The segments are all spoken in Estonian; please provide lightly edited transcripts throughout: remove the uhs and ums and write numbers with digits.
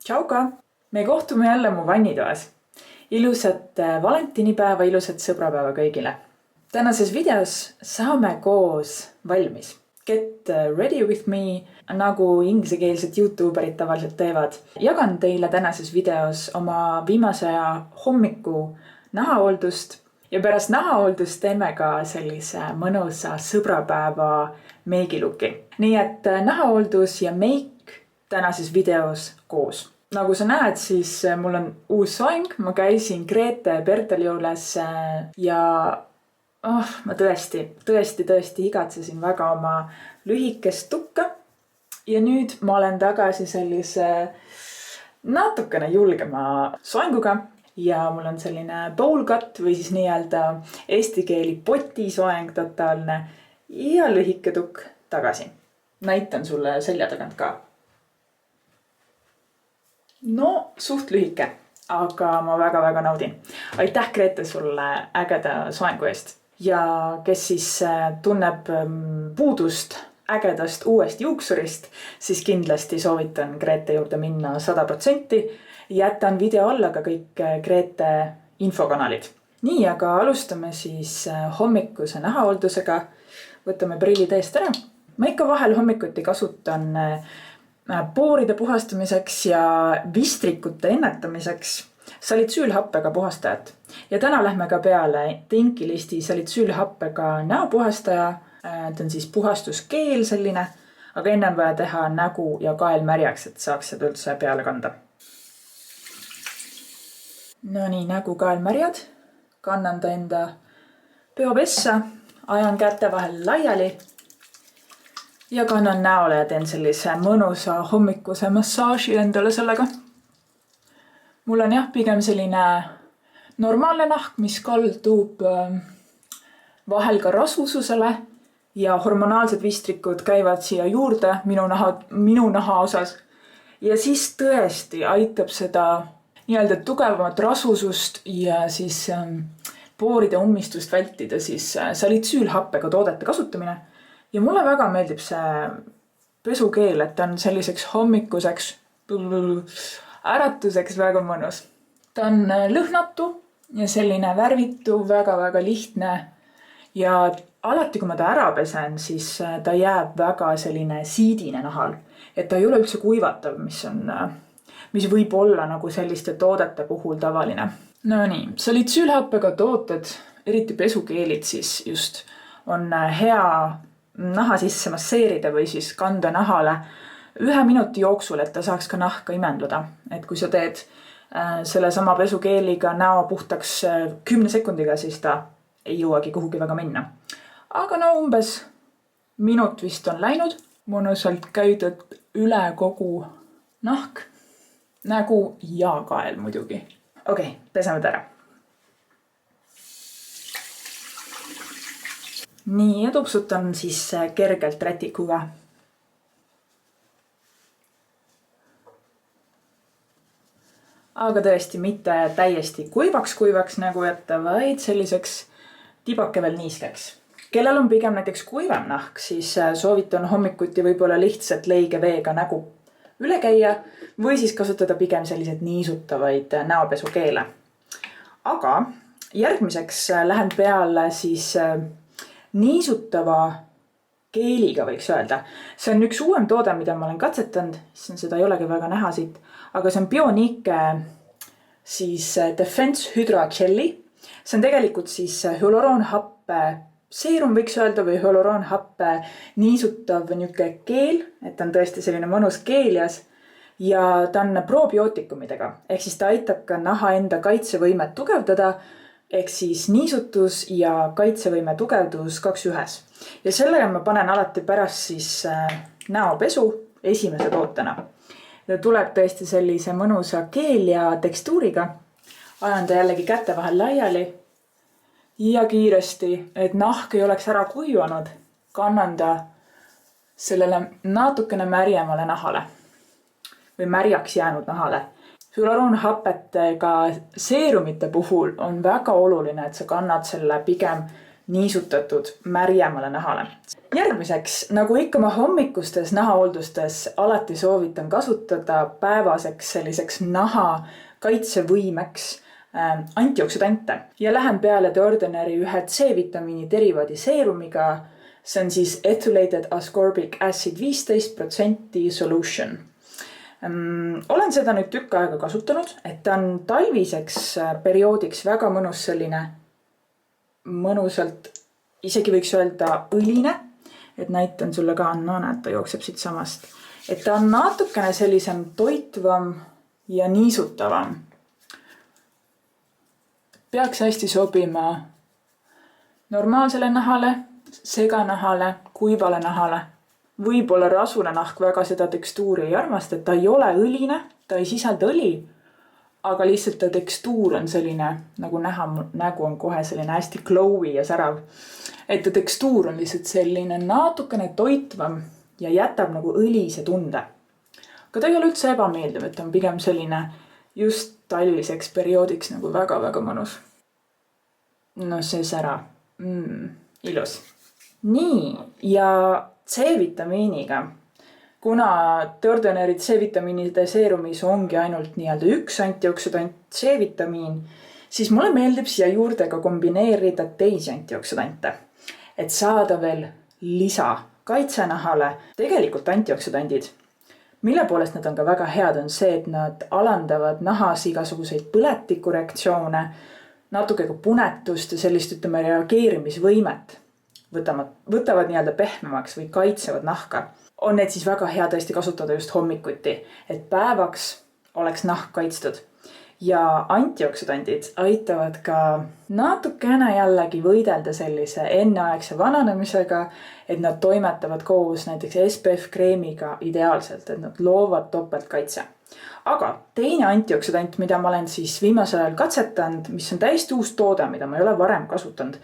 Tšauka! Me kohtume jälle mu vannitoas. Ilusat valentinipäeva, ilusat sõbrapäeva kõigile. Tänases videos saame koos valmis. Get ready with me, nagu inglisekeelsed YouTuberid tavaliselt teevad. Jagan teile tänases videos oma viimase aja hommiku nahahooldust ja pärast nahahooldust teeme ka sellise mõnusa sõbrapäeva meigiluki. Nii et nahahooldus ja meik tänases videos koos. Nagu sa näed, siis mul on uus soeng. Ma käisin Grete Berteli juures ja ma tõesti igatsesin väga oma lühikest tukka. Ja nüüd ma olen tagasi sellise natukene julgema soenguga ja mul on selline bowl cut või siis nii-öelda eesti keeli potisoeng totaalne ja lühike tukk tagasi. Näitan sulle selja tagant ka. No, suht lühike, aga ma väga naudin. Aitäh Grete sulle ägeda soengu eest. Ja kes siis tunneb puudust ägedast uuest juuksurist, siis kindlasti soovitan Grete juurde minna 100%. Jätan video alla ka kõik Grete infokanalid. Nii, aga alustame siis hommikuse nahahooldusega. Võtame prillid eest ära. Ma ikka vahel hommikuti kasutan pooride puhastamiseks ja vistrikute ennetamiseks salitsüülhappega puhastajat. Ja täna lähme ka peale Thinkilisti salitsüülhappega näopuhastaja. Ta on siis puhastuskeel selline, aga enne on vaja teha nägu ja kael märjaks, et saaks seda üldse peale kanda. No nii, nägu kael märjad. Kannan ta enda peopessa, ajan käte vahel laiali. Ja kannan näole ja teen sellise mõnusa hommikuse massaaži endale sellega. Mul on pigem selline normaalne nahk, mis kaldub vahel ka rasvususele ja hormonaalsed vistrikud käivad siia juurde minu naha osas. Ja siis tõesti aitab seda nii-öelda tugevamat rasvusust ja siis pooride ummistust vältida siis salitsüülhappega toodete kasutamine. Ja mulle väga meeldib see pesukeel, et ta on selliseks hommikuseks äratuseks väga mõnus. Ta on lõhnatu ja selline värvitu, väga lihtne. Ja alati, kui ma ta ära pesen, siis ta jääb väga selline siidine nahal. Et ta ei ole üldse kuivatav, mis võib olla nagu selliste toodete puhul tavaline. No nii, salitsüülhappega tooted, eriti pesukeelid siis just, on hea naha sisse masseerida või siis kanda nahale 1 minuti jooksul, et ta saaks ka nahka imendada. Et kui sa teed selle sama pesukeeliga näo puhtaks 10 sekundiga, siis ta ei jõuagi kuhugi väga minna. Aga no umbes minut vist on läinud. Mõnusalt käidud üle kogu nahk, nägu ja kael muidugi. Okei, peseme ära. Nii, ja tupsutan siis kergelt rätikuga. Aga tõesti mitte täiesti kuivaks nägu jätta, vaid selliseks tibake veel niiskeks. Kellel on pigem näiteks kuivam nahk, siis soovitan hommikuti võib-olla lihtsalt leige veega nägu üle käia või siis kasutada pigem sellised niisutavaid näopesukeele. Aga järgmiseks lähen peale siis niisutava keeliga võiks öelda. See on üks uuem toode, mida ma olen katsetanud. Seda ei olegi väga näha siit. Aga see on Bionique siis Defense Hydra Jelly. See on tegelikult siis hyaluroonhappe seerum võiks öelda või hyaluroonhappe niisutav keel. Et ta on tõesti selline mõnus keelias. Ja ta on probiootikumidega. Ehk siis ta aitab ka naha enda kaitsevõimet tugevdada. Ehk siis niisutus ja kaitsevõime tugevdus 2 ühes. Ja sellega ma panen alati pärast siis näopesu esimese tootena. Ta tuleb tõesti sellise mõnusa keel ja tekstuuriga. Ajan ta jällegi käte vahel laiali. Ja kiiresti, et nahk ei oleks ära kuivanud, kannan ta sellele natukene märjemale nahale. Või märjaks jäänud nahale. Hyaluroonhapetega seerumite puhul on väga oluline, et sa kannad selle pigem niisutatud märjemale nahale. Järgmiseks, nagu ikka ma hommikustes nahahooldustes alati soovitan kasutada päevaseks selliseks naha kaitsevõimeks antioksidante ja lähen peale The Ordinary ühe C-vitamiini derivaadi seerumiga. See on siis ethylated ascorbic acid 15% solution. Olen seda nüüd tükk aega kasutanud, et ta on talviseks perioodiks väga mõnus selline mõnusalt, isegi võiks öelda õline, et näitan sulle ka, näed, ta jookseb siit samast. Et ta on natukene sellisem toitvam ja niisutavam. Peaks hästi sobima normaalsele nahale, seganahale, kuivale nahale. Võib-olla rasune nahk väga seda tekstuuri ei armasta, et ta ei ole õline, ta ei sisalda õli, aga lihtsalt ta tekstuur on selline, nagu näha, nägu on kohe selline hästi glowy ja särav. Et ta tekstuur on lihtsalt selline natukene toitvam ja jätab nagu õlise tunde. Aga ta ei ole üldse ebameeldiv, et ta on pigem selline just talviseks perioodiks nagu väga-väga mõnus. No see sära. Ilus. Nii, ja C-vitamiiniga, kuna The Ordinary C-vitamiinide seerumis ongi ainult nii-öelda üks antioksidant C-vitamiin, siis mulle meeldib siia juurde ka kombineerida teisi antioksidante, et saada veel lisa kaitsenahale. Tegelikult antioksidandid, mille poolest nad on ka väga head, on see, et nad alandavad nahas igasuguseid põletikureaktsioone, natuke ka punetust ja sellist, ütleme, reageerimisvõimet. Võtavad nii-öelda pehmemaks või kaitsevad nahka. On need siis väga hea tõesti kasutada just hommikuti, et päevaks oleks nahk kaitstud. Ja antioksidandid aitavad ka natukene jällegi võidelda sellise enneaegse vananemisega, et nad toimetavad koos näiteks SPF kreemiga ideaalselt, et nad loovad topeltkaitse. Aga teine antioksidant, mida ma olen siis viimasel ajal katsetanud, mis on täiesti uus toode, mida ma ei ole varem kasutanud,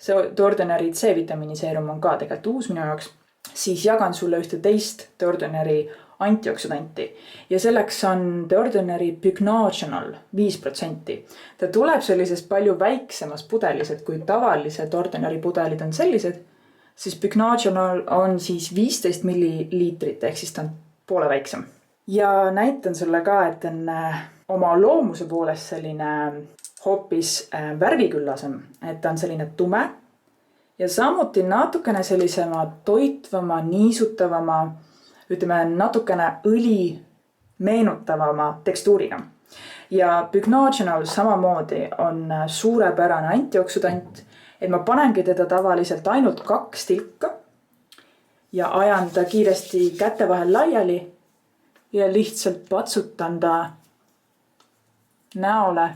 see The Ordinary C-vitamiini seerum on ka tegelikult uus minu jaoks, siis jagan sulle ühte teist The Ordinary antioksidanti. Ja selleks on The Ordinary Pycnogenol 5%. Ta tuleb sellises palju väiksemas pudelis, et kui tavalised Ordinary pudelid on sellised, siis Pycnogenol on siis 15 milliliitrit, ehk siis ta on poole väiksem. Ja näitan sulle ka, et on oma loomuse poolest selline hoopis värviküllasem, et ta on selline tume ja samuti natukene sellisema toitvama, niisutavama, ütleme natukene õli meenutavama tekstuuriga. Ja Pycnogenol samamoodi on suurepärane antioksidant, et ma panengi teda tavaliselt ainult 2 tilka ja ajan ta kiiresti käte vahel laiali ja lihtsalt patsutan ta näole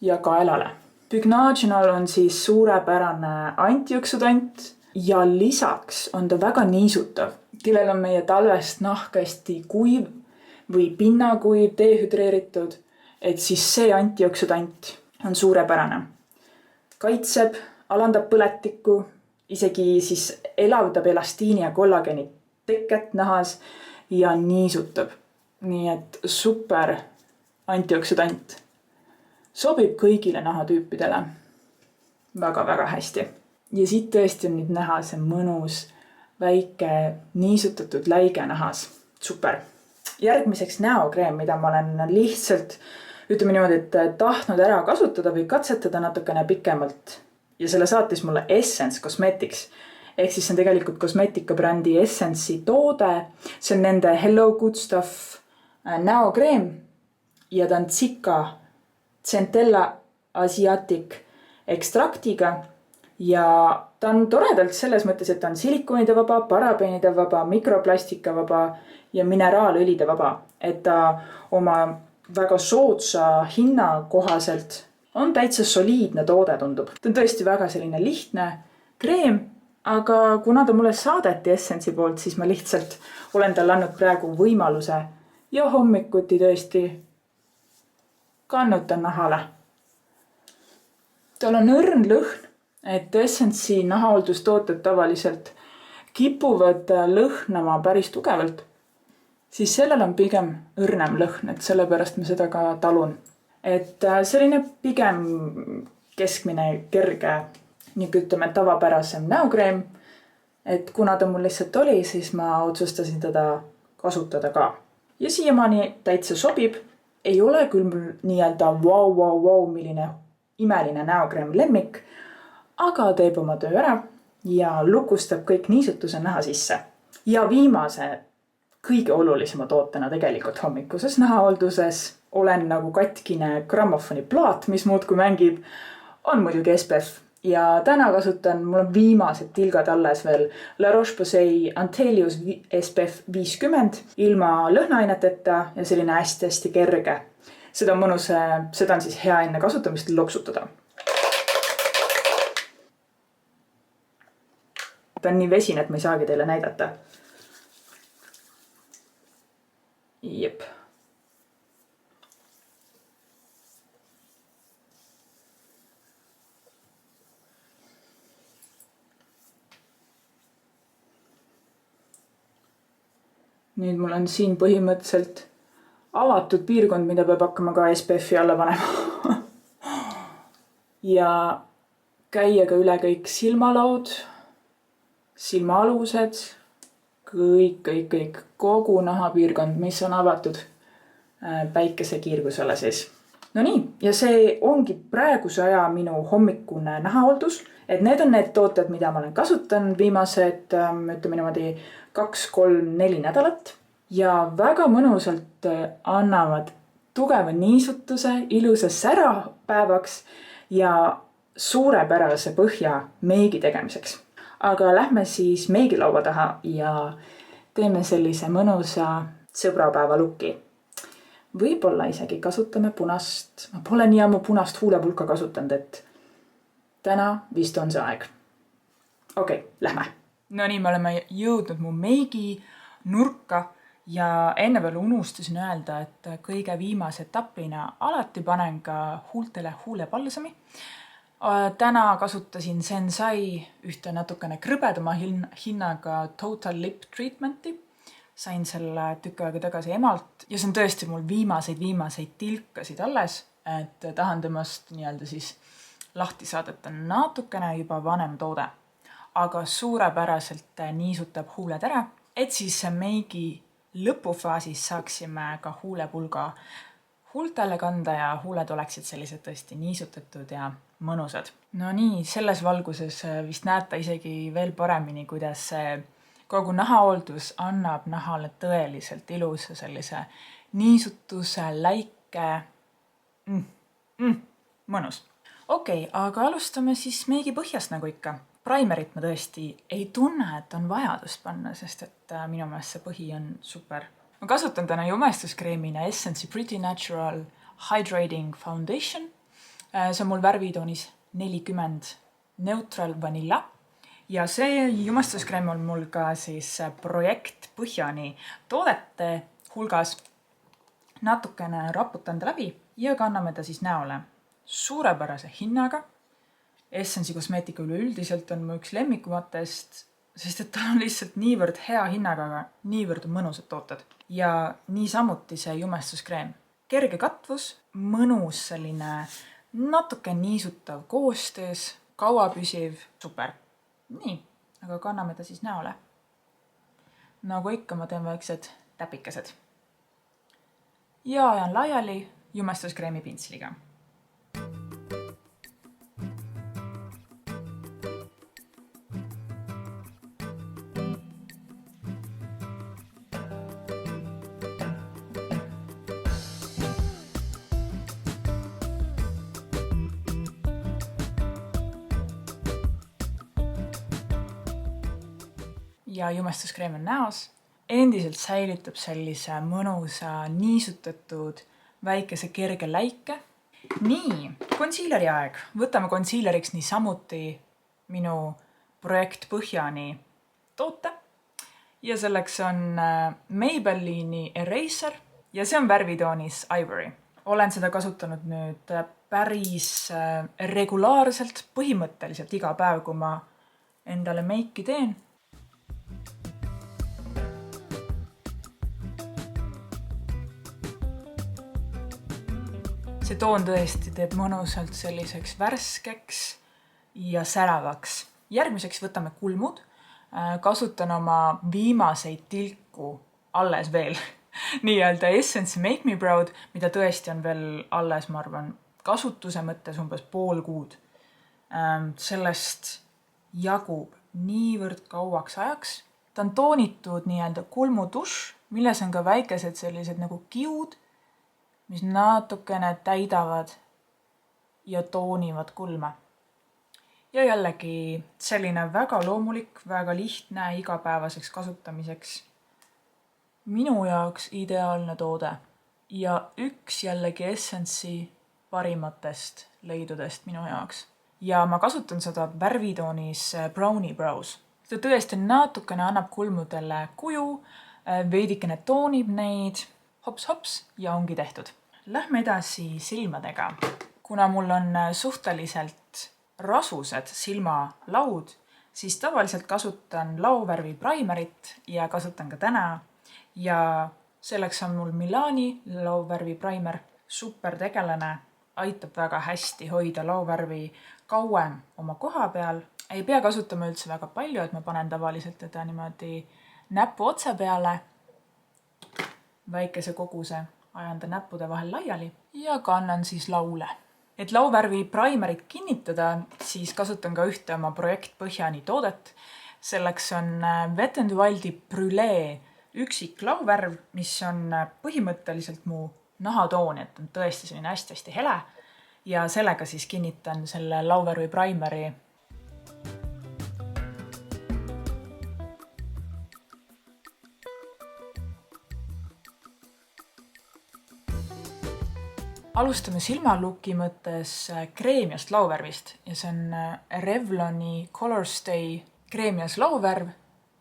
ja kaelale. Pycnogenol on siis suurepärane antioksidant ja lisaks on ta väga niisutav. Kellel on meie talvest nahk hästi kuiv või pinnakuiv, dehüdreeritud, et siis see antioksidant on suurepärane. Kaitseb, alandab põletikku, isegi siis elavdab elastiini ja kollageeni teket nahas ja niisutab. Nii et super antioksidant. Sobib kõigile nahatüüpidele väga-väga hästi. Ja siit tõesti on nüüd näha see mõnus väike niisutatud läige nahas. Super. Järgmiseks näokreem, mida ma olen lihtsalt, ütleme niimoodi, et tahtnud ära kasutada või katsetada natukene pikemalt. Ja selle saatis mulle Essence Cosmetics. Ehk siis see on tegelikult kosmeetika brändi Essence'i toode. See on nende Hello Good Stuff näokreem ja ta on Centella Asiatic ekstraktiga ja ta on toredalt selles mõttes, et ta on silikoonide vaba, parabeenide vaba, mikroplastika vaba ja mineraalõlide vaba. Et ta oma väga soodsa hinna kohaselt on täitsa soliidne toode tundub. Ta on tõesti väga selline lihtne kreem, aga kuna ta mulle saadeti Essence'i poolt, siis ma lihtsalt olen tal andnud praegu võimaluse ja hommikuti tõesti kannutan nahale. Tal on õrn lõhn, et Essence'i nahahooldustooted tavaliselt kipuvad lõhnama päris tugevalt, siis sellel on pigem õrnem lõhn, et sellepärast ma seda ka talun. Et selline pigem keskmine kerge ütleme tavapärasem näokreem. Et kuna ta mul lihtsalt oli, siis ma otsustasin teda kasutada ka. Ja siiamaani täitsa sobib. Ei ole küll mul nii-öelda wow, milline imeline näokreem lemmik, aga teeb oma töö ära ja lukustab kõik niisutuse näha sisse. Ja viimase kõige olulisema tootena tegelikult hommikuses nähaolduses olen nagu katkine grammofoni plaat, mis muudkui mängib, on muidugi SPF. Ja täna kasutan, mul on viimased tilgad alles veel La Roche-Posay Antelius SPF 50 ilma lõhnaaineteta ja selline hästi kerge. Seda on mõnus, seda on siis hea enne kasutamist loksutada. Ta on nii vesine, et ma ei saagi teile näidata. Jep. Nüüd mul on siin põhimõtteliselt avatud piirkond, mida peab hakkama ka SPF-i alla panema. Ja käia ka üle kõik silmalaud, silmaalused, kõik, kogu nahapiirkond, mis on avatud päikesekiirgusele siis. No nii, ja see ongi praeguse aja minu hommikune nähahooldus. Et need on need tooted, mida ma olen kasutanud viimased, ütleme niimoodi 2, 3, 4 nädalat. Ja väga mõnusalt annavad tugeva niisutuse, ilusa sära päevaks ja suurepärase põhja meigi tegemiseks. Aga lähme siis meigilaua taha ja teeme sellise mõnusa sõbrapäeva lukki. Võib-olla isegi kasutame punast. Ma pole nii ammu punast huulepulka kasutanud, et täna vist on see aeg. Okei, lähme. No nii, me oleme jõudnud mu meigi nurka ja enne veel unustasin öelda, et kõige viimase etapina alati panen ka huultele huulepalsami. Täna kasutasin Sensai ühte natukene krõbedama hinnaga Total Lip Treatmenti. Sain selle tükk aega tagasi emalt ja see on tõesti mul viimaseid tilkasid alles, et tahan temast nii-öelda siis lahti saadeta natukene juba vanem toode. Aga suurepäraselt niisutab huuled ära, et siis meigi lõpufaasis saaksime ka huulepulga huultele kanda ja huuled oleksid sellised tõesti niisutatud ja mõnusad. No nii, selles valguses vist näete isegi veel paremini, kuidas see kogu nahahooldus annab nahale tõeliselt ilusa sellise niisutuse, läike. Mõnus. Okei, aga alustame siis meigi põhjast nagu ikka. Primerit ma tõesti ei tunne, et on vajadust panna, sest et minu meelest see põhi on super. Ma kasutan täna jumestuskreemina Essence'i Pretty Natural Hydrating Foundation. See on mul värvitoonis 40 Neutral Vanilla. Ja see jumestuskreem on mul ka siis projekt Põhjani toodete hulgas. Natukene raputan ta läbi ja kanname ta siis näole. Suurepärase hinnaga. Essence'i kosmeetika üleüldiselt on mu üks lemmikumatest, sest et ta on lihtsalt niivõrd hea hinnaga, aga niivõrd mõnusad tooted. Ja niisamuti see jumestuskreem. Kerge katvus, mõnus selline natuke niisutav koostöös, kauapüsiv, super. Nii, aga kanname ta siis näole. Nagu ikka ma teen väiksed täpikesed. Ja ajan laiali jumestuskreemi pintsliga. Ja jumestuskreem on näos. Endiselt säilitab sellise mõnusa niisutatud väikese kerge läike. Nii, concealeri aeg. Võtame concealeriks niisamuti minu projekt Põhjani toote. Ja selleks on Maybellini Eraser ja see on värvitoonis Ivory. Olen seda kasutanud nüüd päris regulaarselt, põhimõtteliselt iga päev, kui ma endale meiki teen. See toon tõesti teeb mõnusalt selliseks värskeks ja säravaks. Järgmiseks võtame kulmud. Kasutan oma viimaseid tilku alles veel. Nii-öelda Essence Make Me Proud, mida tõesti on veel alles, ma arvan, kasutuse mõttes umbes pool kuud. Sellest jagub niivõrd kauaks ajaks. Ta on toonitud nii-öelda kulmutuš, milles on ka väikesed sellised nagu kiud, mis natukene täidavad ja toonivad kulme. Ja jällegi selline väga loomulik, väga lihtne igapäevaseks kasutamiseks. Minu jaoks ideaalne toode ja üks jällegi Essence'i parimatest leidudest minu jaoks. Ja ma kasutan seda värvitoonis Brownie Brows. Ta tõesti natukene annab kulmudele kuju, veidikene toonib neid, hops ja ongi tehtud. Lähme edasi silmadega. Kuna mul on suhteliselt rasused silmalaud, siis tavaliselt kasutan lauvärvi primerit ja kasutan ka täna. Ja selleks on mul Milani lauvärvi primer. Super tegelane, aitab väga hästi hoida lauvärvi kauem oma koha peal. Ei pea kasutama üldse väga palju, et ma panen tavaliselt teda niimoodi näpu otsa peale. Väikese koguse ajan ta näppude vahel laiali ja kannan siis laule. Et lauvärvi primerit kinnitada, siis kasutan ka ühte oma projekt Põhjani toodet. Selleks on Wet n Wild'i Brûlée üksik lauvärv, mis on põhimõtteliselt mu nahatoon, et on tõesti selline hästi hele. Ja sellega siis kinnitan selle lauvärvi primeri. Alustame silmaluki mõttes kreemiast lauvärvist ja see on Revloni Color Stay kreemias lauvärv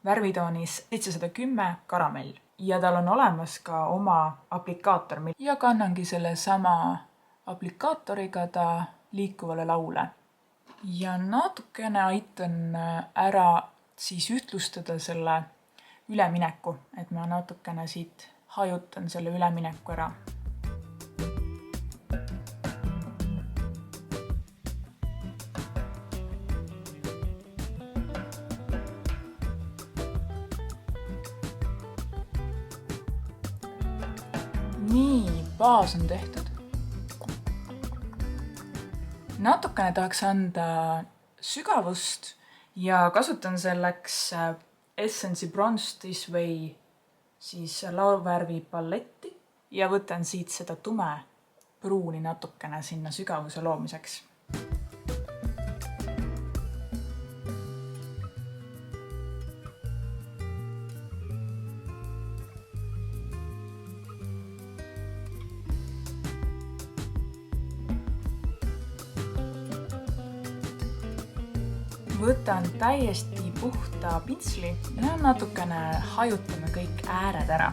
värvitoonis 710 karamell. Ja tal on olemas ka oma aplikaator ja kannangi selle sama aplikaatoriga ta liikuvale laule. Ja natukene aitan ära siis ühtlustada selle ülemineku, et ma natukene siit hajutan selle ülemineku ära. Nii, baas on tehtud. Natukene tahaks anda sügavust ja kasutan selleks Essence'i Bronze This Way siis lauvärvi paletti ja võtan siit seda tume pruuni natukene sinna sügavuse loomiseks. Võtan täiesti puhta pintsli ja natukene hajutame kõik ääred ära.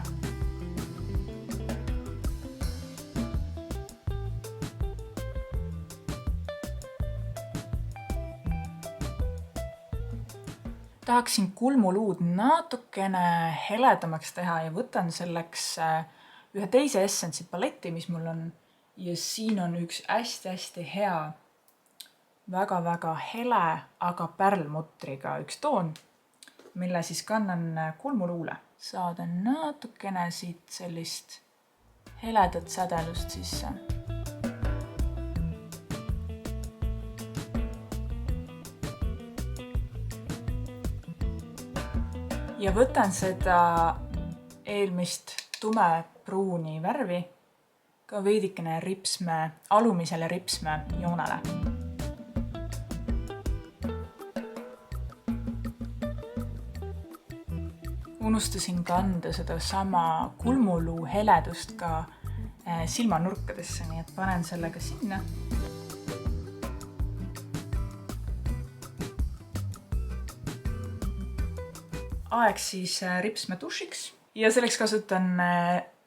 Tahaksin kulmuluud natukene heledamaks teha ja võtan selleks ühe teise Essence'i paletti, mis mul on. Ja siin on üks hästi hea väga hele, aga pärlmutriga üks toon, mille siis kannan kulmuluule. Saada natukene siit sellist heledat sädelust sisse. Ja võtan seda eelmist tume pruuni värvi ka veidikene alumisele ripsme joonele. Unustasin kanda seda sama kulmuluu heledust ka silmanurkadesse, nii et panen sellega sinna. Aeg siis ripsmetušiks ja selleks kasutan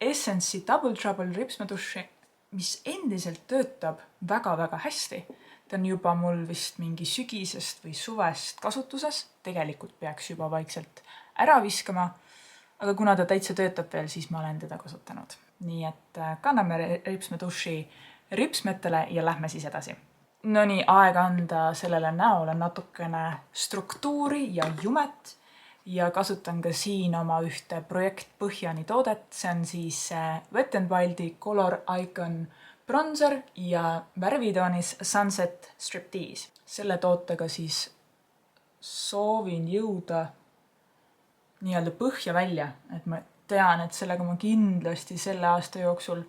Essence'i Double Trouble ripsmetuši, mis endiselt töötab väga hästi. Ta on juba mul vist mingi sügisest või suvest kasutuses. Tegelikult peaks juba vaikselt ära viskama, aga kuna ta täitsa töötab veel, siis ma olen teda kasutanud. Nii et kanname ripsmetuši ripsmetele ja lähme siis edasi. no nii, aega anda sellele näole natukene struktuuri ja jumet ja kasutan ka siin oma ühte projekt Põhjani toodet. See on siis Wet n Wildi Color Icon bronzer ja värvitoonis Sunset Striptease. Selle tootega siis soovin jõuda nii-öelda põhja välja, et ma tean, et sellega ma kindlasti selle aasta jooksul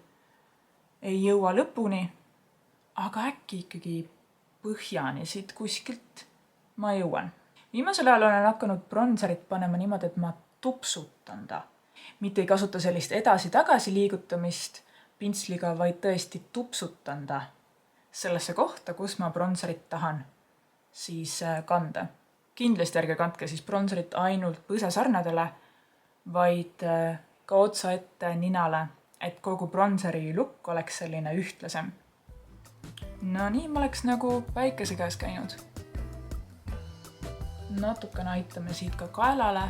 ei jõua lõpuni, aga äkki ikkagi põhjani siit kuskilt ma jõuan. Viimasel ajal olen hakanud bronzerit panema niimoodi, et ma tupsutan ta. Mitte ei kasuta sellist edasi-tagasi liigutamist pintsliga, vaid tõesti tupsutan ta sellesse kohta, kus ma bronzerit tahan siis kanda. Kindlasti ärge kandke siis bronzerit ainult põsesarnadele, vaid ka otsa ette ninale, et kogu bronzeri look oleks selline ühtlasem. No nii ma oleks nagu päikese käes käinud. Natukene aitame siit ka kaelale.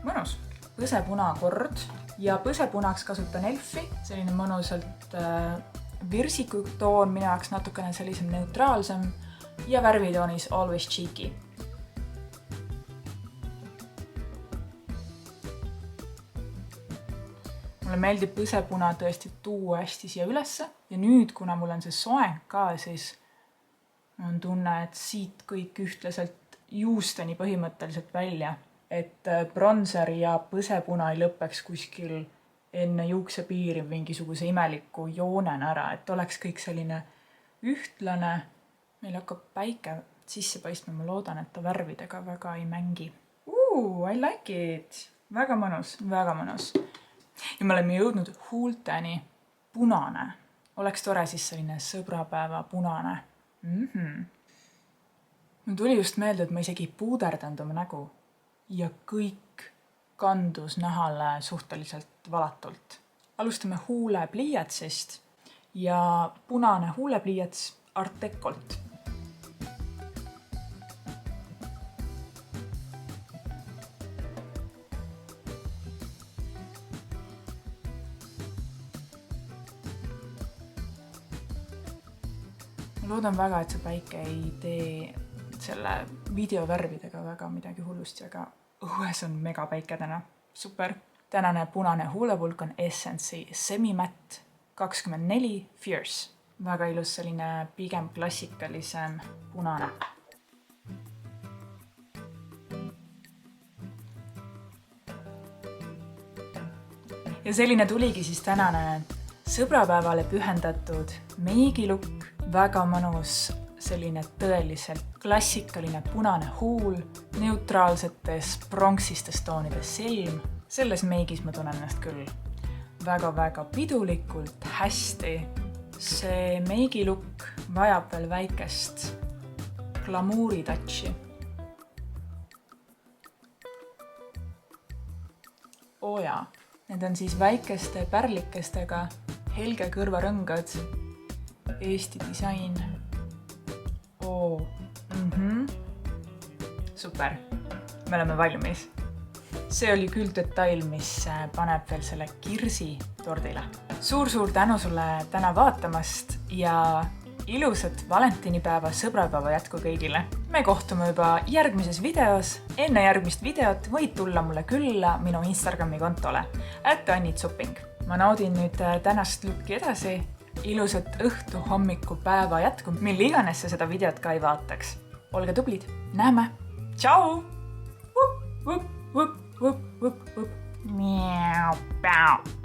Mõnus. Põsepuna kord ja põsepunaks kasutan Elfi, selline mõnusalt virsiku toon, minu jaoks natukene sellisem neutraalsem ja värvitoonis Always Cheeky. Mulle meeldib põsepuna tõesti tuua hästi siia ülesse ja nüüd, kuna mul on see soeng ka, siis on tunne, et siit kõik ühtlaselt juusteni põhimõtteliselt välja, et bronzer ja põsepuna ei lõpeks kuskil enne juuksepiiri mingisuguse imeliku joonena ära, et oleks kõik selline ühtlane. Meil hakkab päike sisse paistma, ma loodan, et ta värvidega väga ei mängi. I like it! Väga mõnus, väga mõnus. Ja me oleme jõudnud huulteni. Punane. Oleks tore siis selline sõbrapäeva punane. Mul tuli just meelde, et ma isegi puuderdanud oma nägu ja kõik kandus nahale suhteliselt valatult. Alustame huulepliiatsist ja punane huulepliiats Art Decolt. Ma loodan väga, et see päike ei tee selle videovärvidega väga midagi hullusti, aga õues on mega päike täna. Super. Tänane punane huulepulk on Essence'i Semi-Matte 24 Fierce. Väga ilus selline pigem klassikalisem punane. Ja selline tuligi siis tänane sõbrapäevale pühendatud meigilukk. Väga mõnus selline tõeliselt klassikaline punane huul, neutraalsetes pronksistes toonides silm. Selles meigis ma tunnen ennast küll väga-väga pidulikult hästi. See meigilukk vajab veel väikest glamuuri touchi. Jaa, need on siis väikeste pärlikestega helge kõrvarõngad. Eesti disain. Super. Me oleme valmis. See oli küll detail, mis paneb veel selle kirsi tordile. Suur-suur tänu sulle täna vaatamast ja ilusat valentinipäeva sõbrapäeva jätku kõigile. Me kohtume juba järgmises videos. Enne järgmist videot võid tulla mulle külla minu Instagrami kontole @AnnitSupping. Ma naudin nüüd tänast lukki edasi. Ilusat õhtu, hommiku, päeva jätku, mille iganes sa seda videot ka ei vaataks. Olge tublid. Näeme. Tšau! Miau, pau.